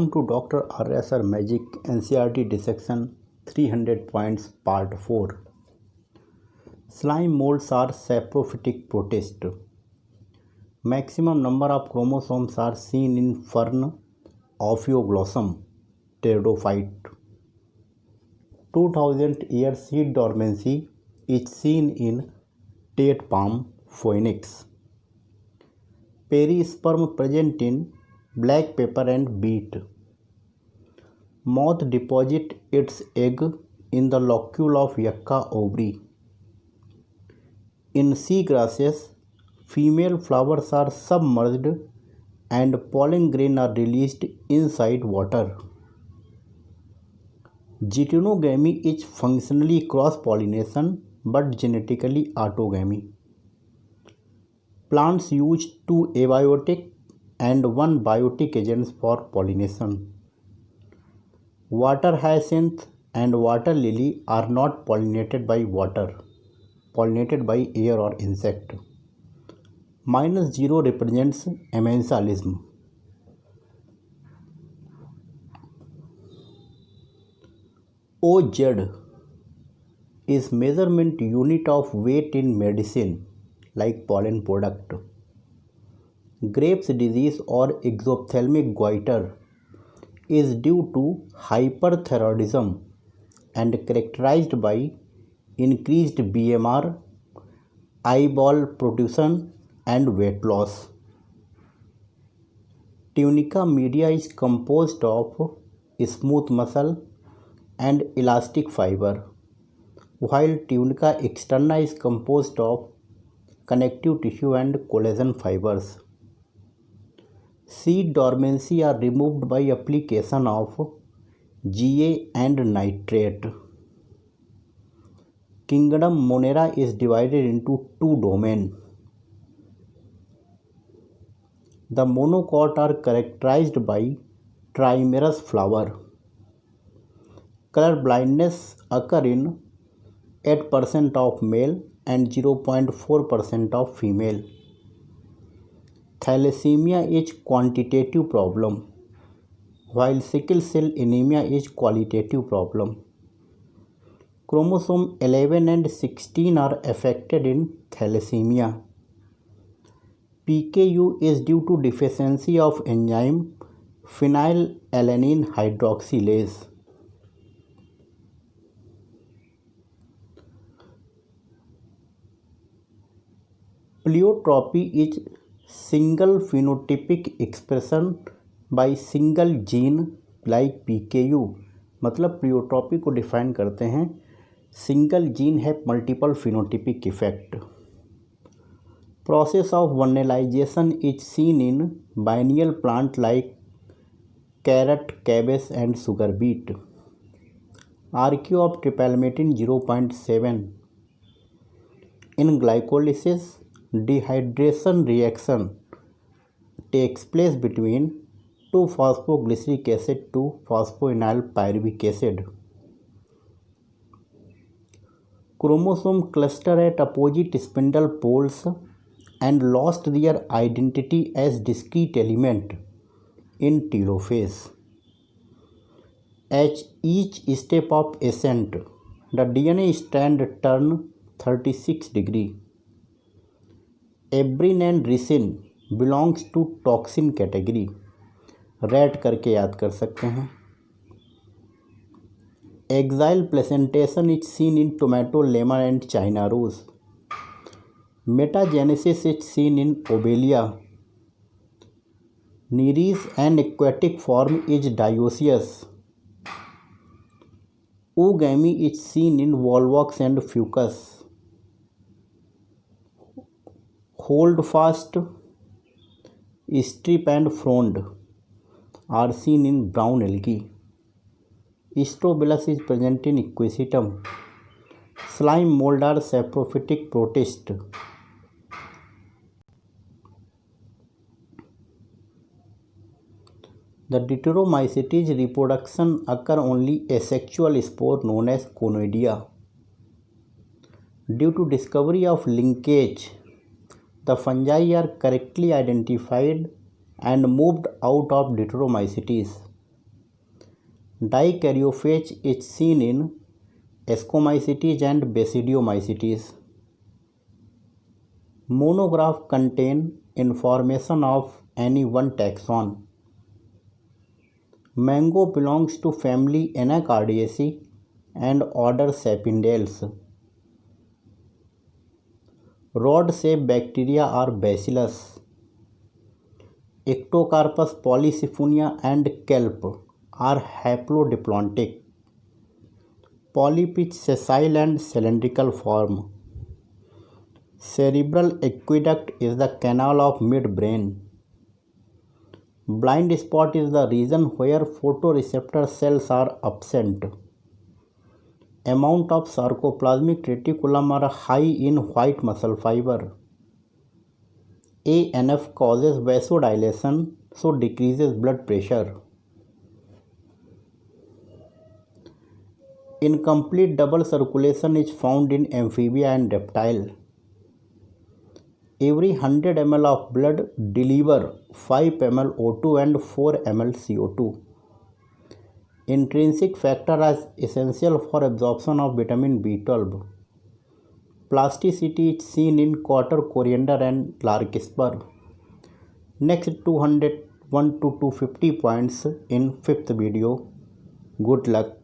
Welcome to Dr. RSR Magic NCERT Dissection 300 Points Part 4. Slime molds are saprophytic protist. Maximum number of chromosomes are seen in fern, Ophioglossum, pteridophyte. 2000-year seed dormancy is seen in date palm, phoenix. Perisperm present in black pepper and beet. Moth deposits its egg in the locule of yucca ovary. In seagrasses, female flowers are submerged and pollen grain are released inside water. Geitonogamy is functionally cross-pollination but genetically autogamy. Plants use two abiotic and one biotic agents for pollination. Water hyacinth and water lily are not pollinated by water, pollinated by air or insect. -0 represents amensalism. OZ is measurement unit of weight in medicine, like pollen product. Graves' disease or exophthalmic goiter is due to hyperthyroidism and characterized by increased BMR, eyeball protrusion, and weight loss. Tunica media is composed of smooth muscle and elastic fiber, while tunica externa is composed of connective tissue and collagen fibers. Seed dormancy are removed by application of GA and nitrate. Kingdom Monera is divided into two domains. The monocot are characterized by trimerous flower. Color blindness occur in 8% of male and 0.4% of female. Thalassemia is quantitative problem, while sickle cell anemia is qualitative problem. Chromosome 11 and 16 are affected in thalassemia. PKU is due to deficiency of enzyme phenylalanine hydroxylase. Pleiotropy is single phenotypic expression by single gene like PKU. मतलब pleiotropy को define करते हैं single gene है multiple phenotypic effect. Process of vernalization is seen in biennial plant like carrot, cabbage and sugar beet. RQ of tripalmethin 0.7. In glycolysis, dehydration reaction takes place between 2-phosphoglyceric acid to phosphoenol pyruvic acid. Chromosome cluster at opposite spindle poles and lost their identity as discrete element in telophase. At each step of ascent, the DNA strand turn 36 degree. Ebrin and ricin belongs to toxin category. Rat करके याद कर सकते हैं. Exile placentation is seen in tomato, lemon and China rose. Metagenesis is seen in Obelia. Nereis and aquatic form is dioecious. Oogamy is seen in volvox and fucus. Holdfast, strip and frond are seen in brown algae. Strobilus is present in Equisetum. Slime mold are saprophytic protist. The Deuteromycetes reproduction occur only asexual spore known as conoidea. Due to discovery of linkage, the fungi are correctly identified and moved out of Deuteromycetes. Dikaryophage is seen in Ascomycetes and Basidiomycetes. Monograph contain information of any one taxon. Mango belongs to family Anacardiaceae and order Sapindales. Rod-shaped bacteria are Bacillus. Ectocarpus polysiphonia and kelp are haplodiplomatic. Polyp is sessile and cylindrical form. Cerebral aqueduct is the canal of midbrain. Blind spot is the region where photoreceptor cells are absent. Amount of sarcoplasmic reticulum are high in white muscle fiber. ANF causes vasodilation, so decreases blood pressure. Incomplete double circulation is found in amphibia and reptile. Every 100 ml of blood deliver 5 ml O2 and 4 ml CO2. Intrinsic factor is essential for absorption of vitamin B12. Plasticity is seen in quarter coriander and larkspur. Next 201 to 250 points in 5th video. Good luck.